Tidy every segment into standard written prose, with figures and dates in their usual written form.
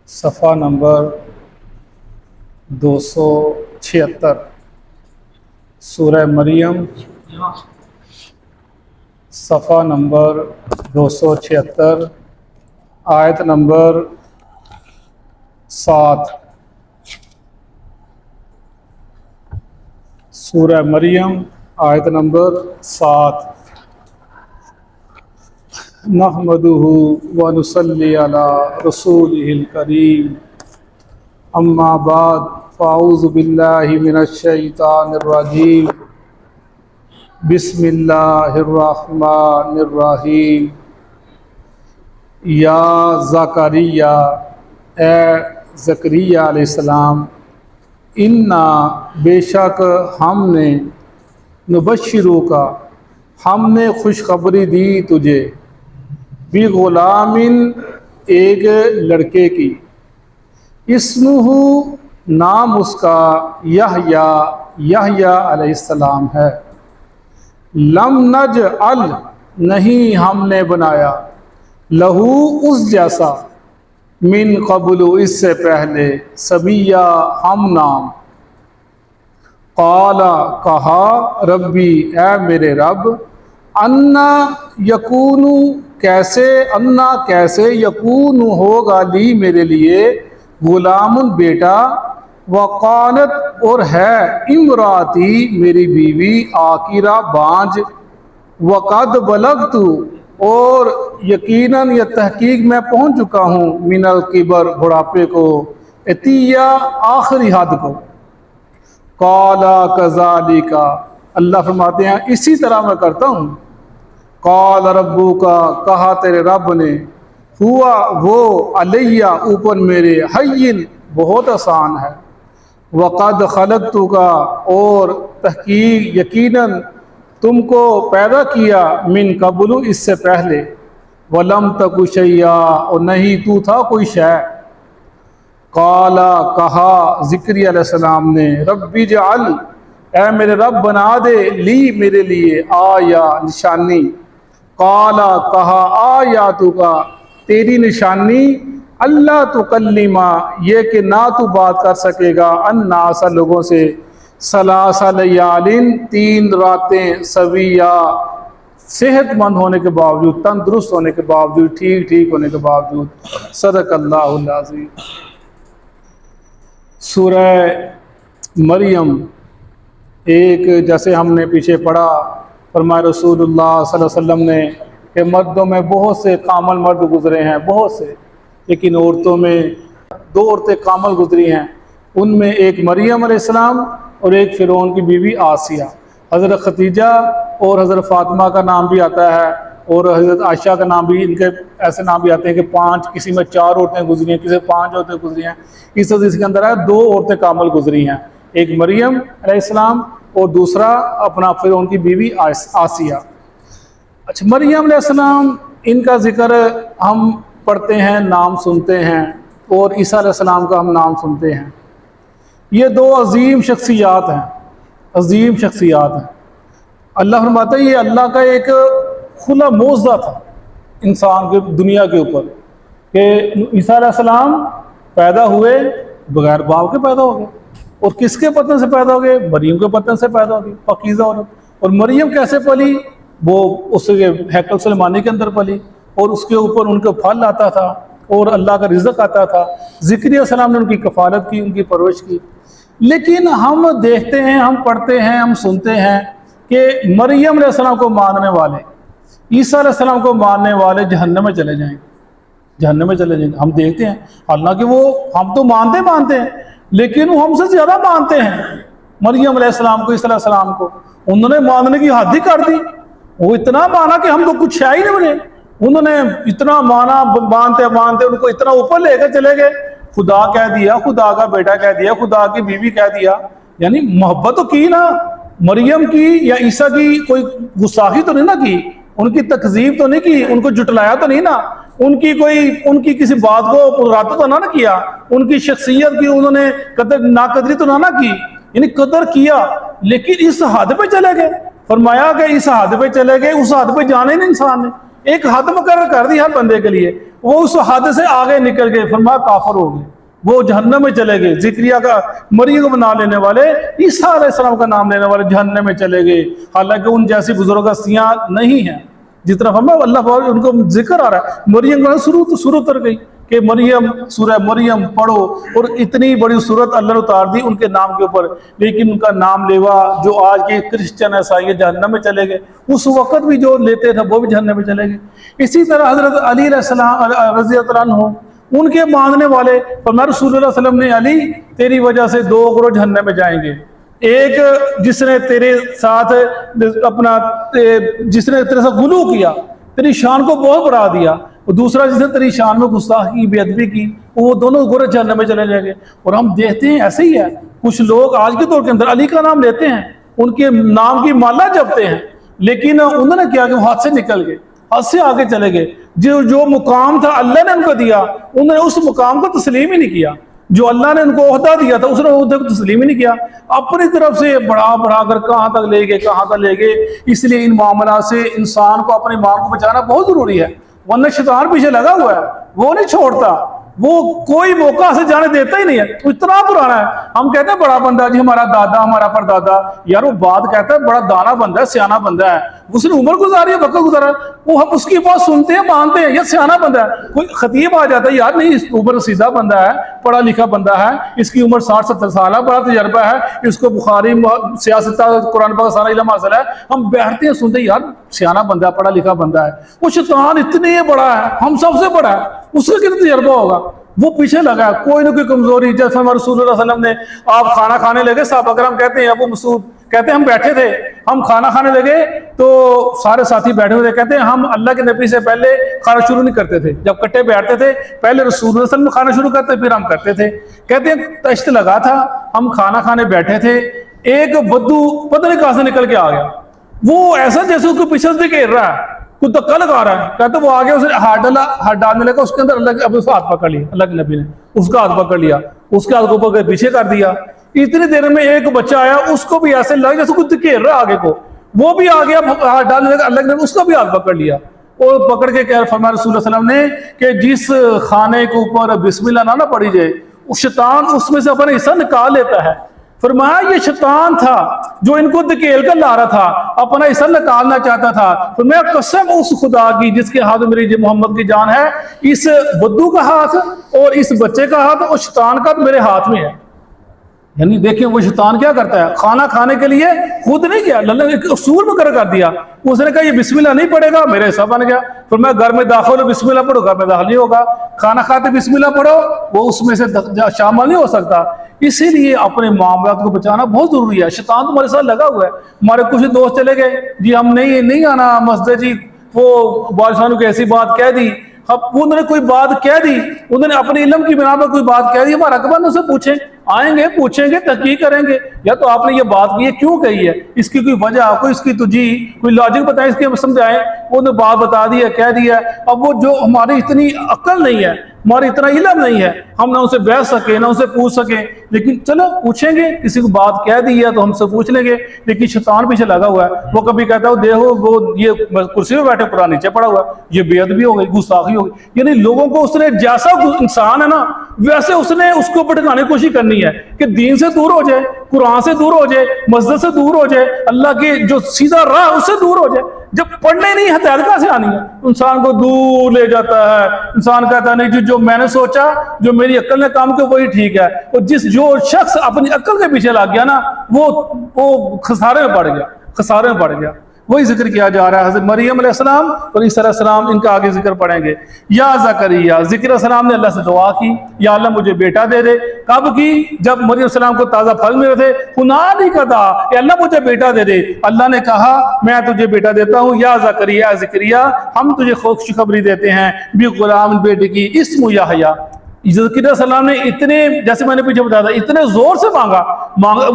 صفحہ نمبر 276 سورہ مریم، صفحہ نمبر 276 آیت نمبر 7۔ سورہ مریم آیت نمبر 7۔ نحمدہ ونصلی علی رسولہ الکریم، اما بعد فاعوذ باللہ من الشیطان الرجیم، بسم اللہ الرحمن الرحیم۔ یا زکریا، اے زکریا علیہ السلام، انا بے شک ہم نے، نبشرو کا ہم نے خوشخبری دی تجھے، بغلام ایک لڑکے کی، اسمہ نام اس کا یحییٰ علیہ السلام ہے، لم نجعل نہیں ہم نے بنایا، لہو اس جیسا، من قبل اس سے پہلے، سمیہ ہم نام، قال کہا، ربی اے میرے رب، انا یکون کیسے یکون ہوگا لی میرے لیے، غلام بیٹا، وقانت اور ہے، امراتی میری بیوی، عاقرہ بانج، وقد بلغت اور یقیناً یا تحقیق میں پہنچ چکا ہوں، من الکبر بڑھاپے کو، عتیہ آخری حد کو۔ قال کذالک، اللہ فرماتے ہیں اسی طرح میں کرتا ہوں۔ قال ربک، کہا تیرے رب نے، ہوا وہ، علیہ اوپر میرے، حین بہت آسان ہے، وقد خلقتک اور تحقیق یقیناً تم کو پیدا کیا، من قبل اس سے پہلے، ولم تک شیئا اور نہیں تو تھا کوئی شے۔ قال کہا زکریا علیہ السلام نے، رب اجعل اے میرے رب بنا دے، لی میرے لیے، آیا نشانی، قال کہا آیاتک تیری نشانی، اللہ تکلما یہ کہ نہ تو بات کر سکے گا، الناس لوگوں سے، ثلاث لیال 3 راتیں، سویہ صحت مند ہونے کے باوجود، تندرست ہونے کے باوجود، ٹھیک ہونے کے باوجود۔ صدق اللہ العظیم۔ سورہ مریم ایک، جیسے ہم نے پیچھے پڑھا، فرمایا رسول اللہ صلی اللہ علیہ وسلم نے کہ مردوں میں بہت سے کامل مرد گزرے ہیں، بہت سے، لیکن عورتوں میں 2 عورتیں کامل گزری ہیں، ان میں ایک مریم علیہ السلام اور ایک فرعون کی بیوی آسیہ۔ حضرت ختیجہ اور حضرت فاطمہ کا نام بھی آتا ہے، اور حضرت عائشہ کا نام بھی، ان کے ایسے نام بھی آتے ہیں کہ 5، کسی میں 4 عورتیں گزری ہیں، کسی میں 5 عورتیں گزری ہیں۔ اس حدیث کے اندر ہے 2 عورتیں کامل گزری ہیں، ایک مریم علیہ السلام اور دوسرا اپنا فرعون کی بیوی آسیہ۔ اچھا، مریم علیہ السلام، ان کا ذکر ہم پڑھتے ہیں، نام سنتے ہیں، اور عیسیٰ علیہ السلام کا ہم نام سنتے ہیں۔ یہ 2 عظیم شخصیات ہیں، عظیم شخصیات ہیں۔ اللہ فرماتا ہے یہ اللہ کا ایک کھلا معجزہ تھا انسان کے، دنیا کے اوپر، کہ عیسیٰ علیہ السلام پیدا ہوئے بغیر باپ کے پیدا ہو گئے، اور کس کے پتن سے پیدا ہو گئے؟ مریم کے پتن سے پیدا ہو گئی، پاکیزہ عورت۔ اور مریم کیسے پلی؟ وہ اس کے ہیکل سلیمانی کے اندر پلی، اور اس کے اوپر ان کو پھل آتا تھا اور اللہ کا رزق آتا تھا۔ زکریا علیہ السلام نے ان کی کفالت کی، ان کی پرورش کی۔ لیکن ہم دیکھتے ہیں، ہم پڑھتے ہیں، ہم سنتے ہیں کہ مریم علیہ السلام کو ماننے والے، عیسیٰ علیہ السلام کو ماننے والے جہنم میں چلے جائیں گے، جہنم میں چلے جائیں گے۔ ہم دیکھتے ہیں، حالانکہ وہ ہم تو مانتے ہیں، لیکن وہ ہم سے زیادہ مانتے ہیں مریم علیہ السلام کو، عیسیٰ علیہ السلام کو۔ انہوں نے ماننے کی حد ہی کر دی، وہ اتنا مانا کہ ہم تو کچھ شے ہی نہیں بنے۔ انہوں نے اتنا مانا، مانتے ان کو اتنا اوپر لے کے چلے گئے، خدا کہہ دیا، خدا کا بیٹا کہہ دیا، خدا کی بیوی کہہ دیا۔ یعنی محبت تو کی نا مریم کی یا عیسیٰ کی، کوئی گستاخی تو نہیں نا کی، ان کی تکذیب تو نہیں کی، ان کو جھٹلایا تو نہیں نا، ان کی کسی بات کو رد تو نہ کیا، ان کی شخصیت کی انہوں نے ناقدری تو نہ کی، یعنی قدر کیا، لیکن اس حد پہ چلے گئے۔ فرمایا کہ اس حد پہ چلے گئے، اس حد پہ جانے نہیں انسان نے، ایک حد مقرر کر دی ہر بندے کے لیے، وہ اس حد سے آگے نکل گئے، فرمایا کافر ہو گئے، وہ جہنم میں چلے گئے۔ زکریا کا مریم کا نام لینے والے، عیسیٰ علیہ السلام کا نام لینے والے جہنم میں چلے گئے، حالانکہ ان جیسی بزرگ ہستیاں نہیں ہیں جس طرح ہمیں اللہ پاک ان کو ذکر آ رہا ہے۔ مریم کا سورت اتر گئی کہ مریم، سورہ مریم پڑھو، اور اتنی بڑی سورت اللہ نے اتار دی ان کے نام کے اوپر، لیکن ان کا نام لیوا جو آج کے کرسچن عیسائی جہنم میں چلے گئے، اس وقت بھی جو لیتے تھے وہ بھی جہنم میں چلے گئے۔ اسی طرح حضرت علی علیہ السلام رضی اللہ عنہ، ان کے ماننے والے، فرمایا رسول اللہ صلی اللہ علیہ وسلم نے، علی تیری وجہ سے 2 گروہ جہنم میں جائیں گے، ایک جس نے تیرے ساتھ اپنا جس نے تیرے ساتھ غلو کیا، تیری شان کو بہت بڑھا دیا، اور دوسرا جس نے تیری شان میں گستاخی بے ادبی کی، وہ دونوں گروہ جہنم میں چلے جائیں گے۔ اور ہم دیکھتے ہیں ایسے ہی ہے، کچھ لوگ آج کے دور کے اندر علی کا نام لیتے ہیں، ان کے نام کی مالا جپتے ہیں، لیکن انہوں نے کیا کہ وہ ہاتھ سے نکل گئے، ہاتھ سے آگے چلے گئے۔ جو مقام تھا اللہ نے ان کو دیا، انہوں نے اس مقام کو تسلیم ہی نہیں کیا، جو اللہ نے ان کو عہدہ دیا تھا اس نے عہدے کو تسلیم ہی نہیں کیا، اپنی طرف سے بڑھا کر کہاں تک لے گئے، کہاں تک لے گئے۔ اس لیے ان معاملات سے انسان کو اپنی ماں کو بچانا بہت ضروری ہے، ورنہ شیطان پیچھے لگا ہوا ہے، وہ نہیں چھوڑتا، وہ کوئی موقع سے جانے دیتا ہی نہیں ہے، اتنا پرانا ہے۔ ہم کہتے ہیں بڑا بندہ جی ہمارا دادا، ہمارا پردادا، یار وہ بات کہتا ہے بڑا دانا بندہ ہے، سیانا بندہ ہے، اس نے عمر گزاری ہے، وقت گزارا ہے، وہ ہم اس کی بات سنتے ہیں، مانتے ہیں، یہ سیانا بندہ ہے۔ کوئی خطیب آ جاتا ہے، یار نہیں اس عمر سیدھا بندہ ہے، پڑھا لکھا بندہ ہے، اس کی عمر 60-70 سال ہے، بڑا تجربہ ہے، اس کو بخاری سیاست قرآن پاک سارا علم حاصل ہے، ہم بیٹھتے ہیں سنتے ہیں، یار سیانا بندہ ہے، پڑھا لکھا بندہ ہے۔ وہ شیطان اتنی بڑا ہے، ہم سب سے بڑا ہے، اس کا کتنا تجربہ ہوگا، وہ پیچھے لگا ہے، کوئی نہ کوئی کمزوری۔ جیسے ہمارے رسول اللہ صلی اللہ علیہ وسلم نے، آپ کھانا کھانے لگے، صحابہ کرام کہتے ہیں، ابو مسعود کہتے ہیں ہم بیٹھے تھے، ہم کھانا کھانے لگے تو سارے ساتھی بیٹھے ہوئے تھے، کہتے ہیں ہم اللہ کے نبی سے پہلے کھانا شروع نہیں کرتے تھے، جب کٹے بیٹھتے تھے پہلے رسول اللہ صلی اللہ علیہ وسلم کھانا شروع کرتے پھر ہم کرتے تھے۔ کہتے ہیں تشت لگا تھا، ہم کھانا کھانے بیٹھے تھے، ایک بدو پتہ نہیں کہاں سے نکل کے آ گیا، وہ ایسا جیسے اس کو پیچھے سے گھیر رہا ہے، کوئی دھکا لگا رہا ہے، کہتے وہ آگے اس نے ہاتھ ڈالنے لگا، اس کے اندر اللہ اب اس کا ہاتھ پکڑ لیا، اللہ کے نبی نے اس کا ہاتھ پکڑ لیا، اس کے ہاتھ کو پکڑ پیچھے کر دیا۔ اتنی دیر میں ایک بچہ آیا، اس کو بھی ایسے لگا جیسے کوئی گھیر رہا آگے کو، وہ بھی آ گیا ہاتھ ڈالنے لگا، اللہ کے نبی اس کا بھی ہاتھ پکڑ لیا، اور پکڑ کے کہہ فرمایا رسول اللہ صلی اللہ علیہ وسلم نے کہ جس کھانے کے اوپر بسم اللہ نہ پڑھی جائے، اس شیطان اس میں سے اپنا حصہ نکال لیتا ہے۔ فرمایا یہ شیطان تھا جو ان کو دھکیل کر لا رہا تھا، اپنا حصہ نکالنا چاہتا تھا۔ فرمایا قسم اس خدا کی جس کے ہاتھ میری محمد کی جان ہے، اس بدو کا ہاتھ اور اس بچے کا ہاتھ اور شیطان کا میرے ہاتھ میں ہے۔ یعنی دیکھیں وہ شیطان کیا کرتا ہے، کھانا کھانے کے لیے خود نہیں کیا، اللہ نے ایک اصول مقرر کر دیا، اس نے کہا یہ بسم اللہ نہیں پڑھے گا میرے حصہ بن گیا۔ فرمایا گھر میں داخل ہو بسم اللہ پڑھو، گھر میں داخل نہیں ہوگا، کھانا کھاتے بسم اللہ پڑھو، وہ اس میں سے شامل نہیں ہو سکتا۔ اسی لیے اپنے معاملات کو بچانا بہت ضروری ہے۔ شیطان تمہارے ساتھ لگا ہوا ہے، ہمارے کچھ دوست چلے گئے جی ہم نہیں آنا مسجد، جی وہ بادشاہ کو ایسی بات کہہ دی، انہوں نے کوئی بات کہہ دی، انہوں نے اپنے علم کی بنا پر کوئی بات کہہ دی، ہمارا اکبر سے پوچھیں، آئیں گے پوچھیں گے تحقیق کریں گے، یا تو آپ نے یہ بات کی ہے کیوں کہی ہے، اس کی کوئی وجہ، کوئی اس کی تجھی کوئی لاجک بتائیں، اس کے سمجھائیں، انہوں نے بات بتا دی ہے کہہ دیا ہے۔ اب وہ جو ہماری اتنی عقل نہیں ہے، ہماری اتنا علم نہیں ہے، ہم نہ ان سے بحث سکیں نہ ان سے پوچھ سکیں، لیکن چلو پوچھیں گے، کسی کو بات کہہ دی ہے تو ہم سے پوچھ لیں گے۔ لیکن شیطان پیچھے لگا ہوا ہے، وہ کبھی کہتا ہے دیکھو وہ یہ کرسی پہ بیٹھے قرآن نیچے پڑا ہوا ہے، یہ بے ادبی ہو گئی، گستاخی ہو گئی، یعنی لوگوں کو اس نے جیسا انسان ہے نا ویسے اس نے اس کو بھٹکانے کی کوشش کرنی ہے کہ دین سے دور ہو جائے، قرآن سے دور ہو جائے، مسجد سے دور ہو جائے، اللہ کے جو سیدھا راہ اس سے دور ہو جائے۔ جب پڑھنے نہیں ہدایت کہاں سے آنی ہے، انسان کو دور لے جاتا ہے، انسان کہتا نہیں جو میں نے سوچا، جو میری عقل نے کام کیا وہی ٹھیک ہے، اور جو شخص اپنی عقل کے پیچھے لگ گیا نا وہ خسارے میں پڑ گیا، خسارے میں پڑ گیا۔ وہی ذکر کیا جا رہا ہے حضرت مریم علیہ السلام اور عیسیٰ علیہ السلام، ان کا آگے ذکر پڑھیں گے۔ یا زکریا، ذکر السلام نے اللہ سے دعا کی، یا اللہ مجھے بیٹا دے دے۔ کب کی؟ جب مریم السلام کو تازہ پھل ملے تھے، ہنالک کہا کہ اللہ مجھے بیٹا دے دے۔ اللہ نے کہا میں تجھے بیٹا دیتا ہوں، یا زکریا، زکریا ہم تجھے خوشخبری دیتے ہیں بھی غلام بیٹے کی، اسمہ یحییٰ۔ ذکر علیہ السلام نے اتنے، جیسے میں نے پیچھے بتایا تھا، اتنے زور سے مانگا،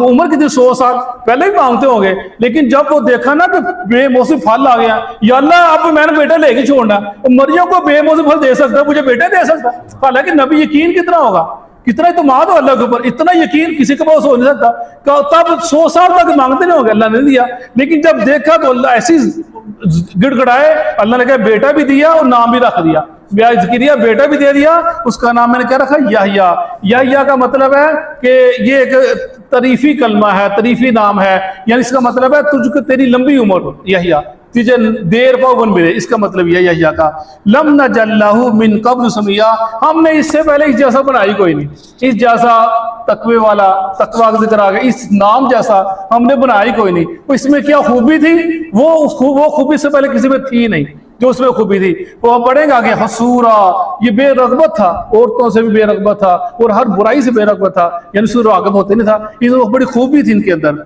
عمر کتنی 100 سال پہلے بھی مانگتے ہوں گے، لیکن جب وہ دیکھا نا کہ بے موسم پھل آ گیا، یا اللہ اب میں نے بیٹا لے کے چھوڑنا، مریم کو بے موسم پھل دے سکتا، مجھے بیٹا دے سکتا، حالانکہ نبی یقین کتنا ہوگا، کتنا اعتماد ہو اللہ کے اوپر، اتنا یقین کسی کے پاس ہو نہیں سکتا، تب 100 سال تک مانگتے نہیں ہوں گے، اللہ نے دیا، لیکن جب دیکھا تو اللہ ایسی گڑ گڑائے، اللہ نے کہا بیٹا بھی دیا اور نام بھی رکھ دیا، ذکریہ بیٹا بھی دے دیا، اس کا نام میں نے کیا رکھا؟ یحییٰ۔ یحییٰ کا مطلب ہے کہ یہ ایک تعریفی کلمہ ہے، تعریفی نام ہے، یعنی اس کا مطلب ہے تجھ کو تیری لمبی عمر ہو یحییٰ، تجھے دیر پاؤں ملے، اس کا مطلب یہ یحییٰ کا۔ لم نجعل لہ من قبل سمیہ، ہم نے اس سے پہلے اس جیسا بنائی کوئی نہیں، اس جیسا تقوی والا، تقوی کا ذکر آ گیا، اس نام جیسا ہم نے بنائی کوئی نہیں۔ اس میں کیا خوبی تھی؟ وہ خوبی سے پہلے کسی میں تھی نہیں جو اس میں خوبی تھی۔ وہ ہم پڑھیں گا کہ حسورا، یہ بے رغبت تھا، عورتوں سے بھی بے رغبت تھا اور ہر برائی سے بے رغبت تھا، یعنی سور راغب ہوتے نہیں تھا، یہ تو بڑی خوبی تھی ان کے اندر۔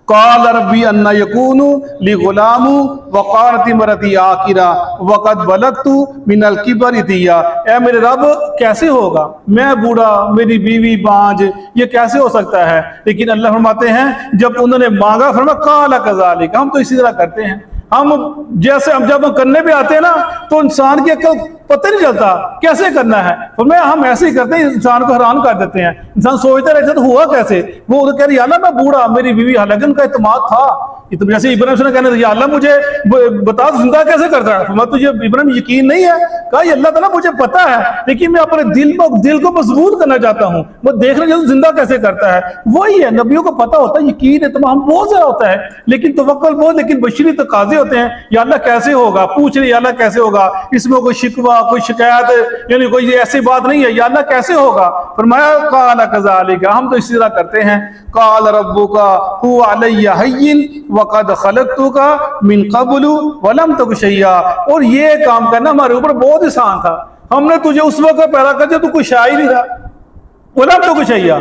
قال ربی انا یکون لی غلام وقالت امرأتی عاقرا وقد بلغت من الکبر عتیا، اے میرے رب کیسے ہوگا، میں بوڑھا، میری بیوی بانج، یہ کیسے ہو سکتا ہے؟ لیکن اللہ فرماتے ہیں جب انہوں نے مانگا، فرمایا قال کذالک، ہم تو اسی طرح کرتے ہیں، ہم جیسے جب ہم کرنے پہ آتے ہیں نا تو انسان کی عقل پتہ نہیں چلتا کیسے کرنا ہے، فرمایا ہم ایسے ہی کرتے ہیں، انسان کو حیران کر دیتے ہیں، انسان سوچتا رہتا تو ہوا کیسے؟ وہ کہہ رہی یا اللہ میں بوڑھا، میری بیوی، حالانکہ ان کا اعتماد تھا، جیسے ابراہیم نے کہنے یا اللہ مجھے بتا زندہ کیسے کرتا ہے؟ فرمایا تجھے ابراہیم یقین نہیں ہے؟ کہا یہ اللہ تعالیٰ مجھے پتا ہے، لیکن میں اپنے دل کو مضبوط کرنا چاہتا ہوں، وہ دیکھنا چاہتا ہوں زندہ کیسے کرتا ہے۔ وہی ہے، نبیوں کو پتا ہوتا ہے، یقین اعتماد بہت زیادہ ہوتا ہے، لیکن توکل بہت، لیکن بشری تقاضے ہوتے ہیں، یا اللہ کیسے ہوگا، پوچھ رہے یا اللہ کیسے ہوگا، اس میں کوئی شکوہ، کوئی شکایت، یعنی کوئی ایسی بات نہیں ہے، یا اللہ کیسے ہوگا؟ فرمایا قال کذالک، ہم تو اسی طرح کرتے ہیں۔ قال ربک هو علی ہین وقد خلقتک من قبل ولم تک شیئا، اور یہ کام کرنا ہمارے اوپر بہت آسان تھا، ہم نے تجھے اس وقت پیدا کر دیا تو کوئی شائی نہیں تھا، ولم تک شیئا،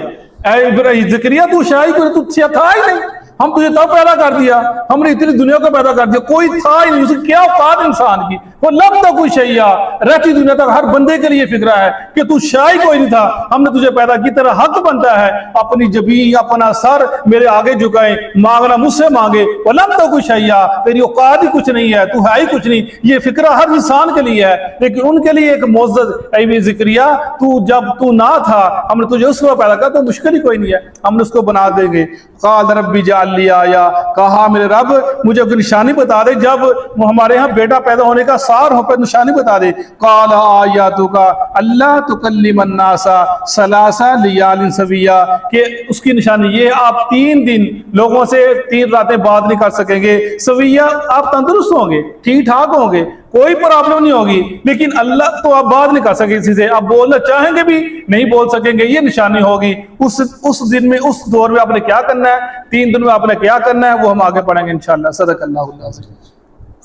اے ذکریہ تو شائی کوئی تو تھا ہی نہیں، ہم تجھے تب پیدا کر دیا، ہم نے اتنی دنیا کو پیدا کر دیا، کوئی تھا ہی نہیں، اسے کیا اوقات انسان کی، وہ لم تک کوئی شیئا، رہتی دنیا تک ہر بندے کے لیے فکرہ ہے کہ تو شائی کوئی نہیں تھا، ہم نے تجھے پیدا کی، تیرا حق بنتا ہے اپنی جبین، اپنا سر میرے آگے جھکائے، مانگنا مجھ سے مانگے، وہ لم تک کوئی شیئا، تیری اوقات ہی کچھ نہیں ہے، تو ہے ہی کچھ نہیں، یہ فکرہ ہر انسان کے لیے ہے، لیکن ان کے لیے ایک معزز، اے ذکریہ تو جب تو نہ تھا، ہم نے تجھے اس وقت پیدا کیا، تو مشکل ہی کوئی نہیں ہے، ہم نے اس کو بنا دیں گے۔ قال ربی جعل لی آیا، کہا میرے رب مجھے کوئی نشانی بتا دے، جب ہمارے ہاں بیٹا پیدا ہونے کا سار ہو پر نشانی بتا دے۔ قال آیاتک اللہ تکلم الناس ثلاث لیال سویا، کہ اس کی نشانی یہ آپ 3 دن لوگوں سے 3 راتیں بات نہیں کر سکیں گے، سویا آپ تندرست ہوں گے، ٹھیک ٹھاک ہوں گے، کوئی پرابلم نہیں ہوگی، لیکن اللہ تو آپ بات نہیں کر سکیں کسی سے، آپ بولنا چاہیں گے بھی نہیں بول سکیں گے، یہ نشانی ہوگی۔ اس دن میں، اس دور میں آپ نے کیا کرنا ہے، 3 دن میں آپ نے کیا کرنا ہے، وہ ہم آگے پڑھیں گے انشاءاللہ۔ صدق اللہ العظیم۔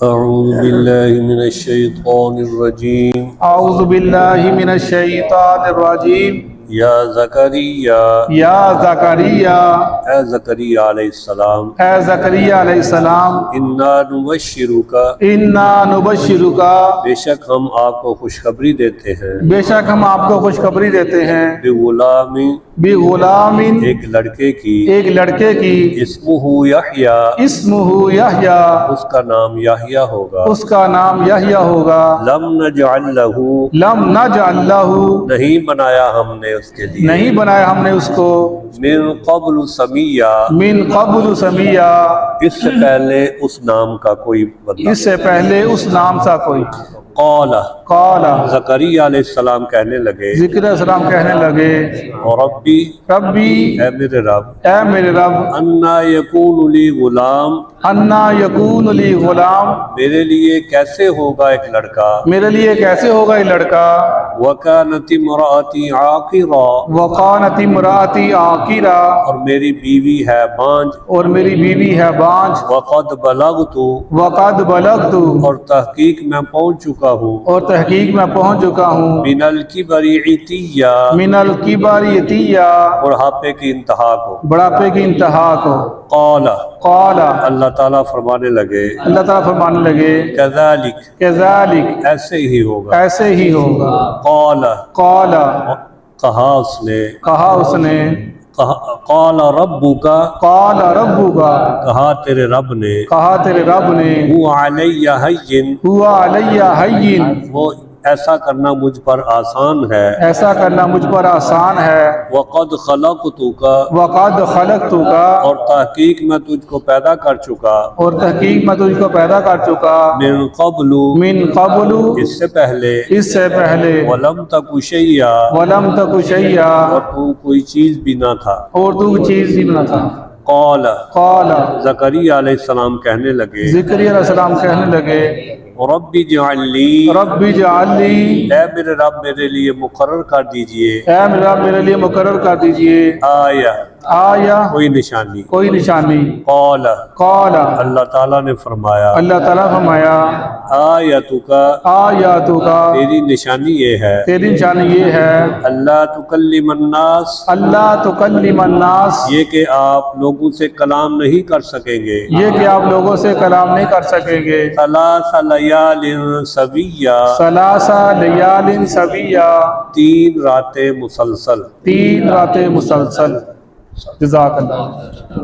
اعوذ باللہ من الشیطان الرجیم، اعوذ باللہ من الشیطان الرجیم۔ یا زکریا، یا زکریا، اے زکریا علیہ السلام، اے زکریا علیہ السلام، انا نبشرک، انا نبشرک، بے شک ہم آپ کو خوشخبری دیتے ہیں، بے شک ہم آپ کو خوشخبری دیتے ہیں، بغلام، بغلام، ایک لڑکے کی، ایک لڑکے کی، اسمہ یحییٰ، اسمہ یحییٰ، اس کا نام یحییٰ ہوگا، اس کا نام یحییٰ ہوگا، لم نجعل لہ، لم نجعل لہ، نہیں بنایا ہم نے اس کے لیے، نہیں بنایا ہم نے اس کو، من قبل سمیہ، من قبل سمیہ، اس سے پہلے اس نام کا کوئی بدلا، اس سے پہلے اس نام سا کوئی۔ قال، قال، زکریہ علیہ السلام کہنے لگے، ذکر علیہ السلام کہنے لگے، ربی، ربی، اے میرے رب، اے میرے رب، انا یکون لی غلام، انا یکون لی غلام، میرے لیے کیسے ہوگا ایک لڑکا، میرے لیے کیسے ہوگا یہ لڑکا، وکانت امراتی عاقرا، وقانت امراتی عاقرا، اور میری بیوی ہے بانج، اور میری بیوی ہے بانج، وقد بلغت، وقد بلغت، اور تحقیق میں پہنچ چکا ہوں، اور تحقیق میں پہنچ چکا ہوں، من الکبر عتیہ، من الکبر عتیہ، بڑھاپے کی انتہا کو، بڑھاپے کی انتہا کو۔ قال، قال، اللہ تعالیٰ فرمانے لگے، اللہ تعالیٰ فرمانے لگے، کذالک، کذالک، ایسے ہی ہوگا، ایسے ہی ہوگا۔ قال، قال، کہا اس نے، کہا اس نے، قال ربک، قال ربک، کہا تیرے رب نے، کہا تیرے رب نے، هو علی ہین، ہوا علی ہین، وہ ایسا کرنا مجھ پر آسان ہے ایسا کرنا مجھ پر آسان ہے وقد خلقتک وقد خلقتک اور تحقیق میں تجھ کو پیدا کر چکا اور تحقیق میں تجھ کو پیدا کر چکا من قبل من قبل اس سے پہلے اس سے پہلے ولم تک شیئا ولم تک شیئا اور تو کوئی چیز بھی نہ تھا اور تو چیز بھی نہ تھا قال قال زکریا علیہ السلام کہنے لگے زکریا علیہ السلام کہنے لگے رب اجعل لی رب اجعل لی اے میرے رب میرے لیے مقرر کر دیجئے اے میرا میرے لیے مقرر کر دیجئے آیا آیا کوئی نشانی کوئی نشانی قال قال اللہ تعالیٰ نے فرمایا اللہ تعالیٰ فرمایا آیتک آیاتک تیری نشانی یہ ہے تیری نشانی یہ ہے اللہ تکلم الناس اللہ تکلم الناس یہ کہ آپ لوگوں سے کلام نہیں کر سکیں گے یہ کہ آپ لوگوں سے کلام نہیں کر سکیں گے ثلاث لیال سویہ ثلاثہ لیال سویہ 3 راتیں مسلسل 3 راتیں مسلسل جزاک اللہ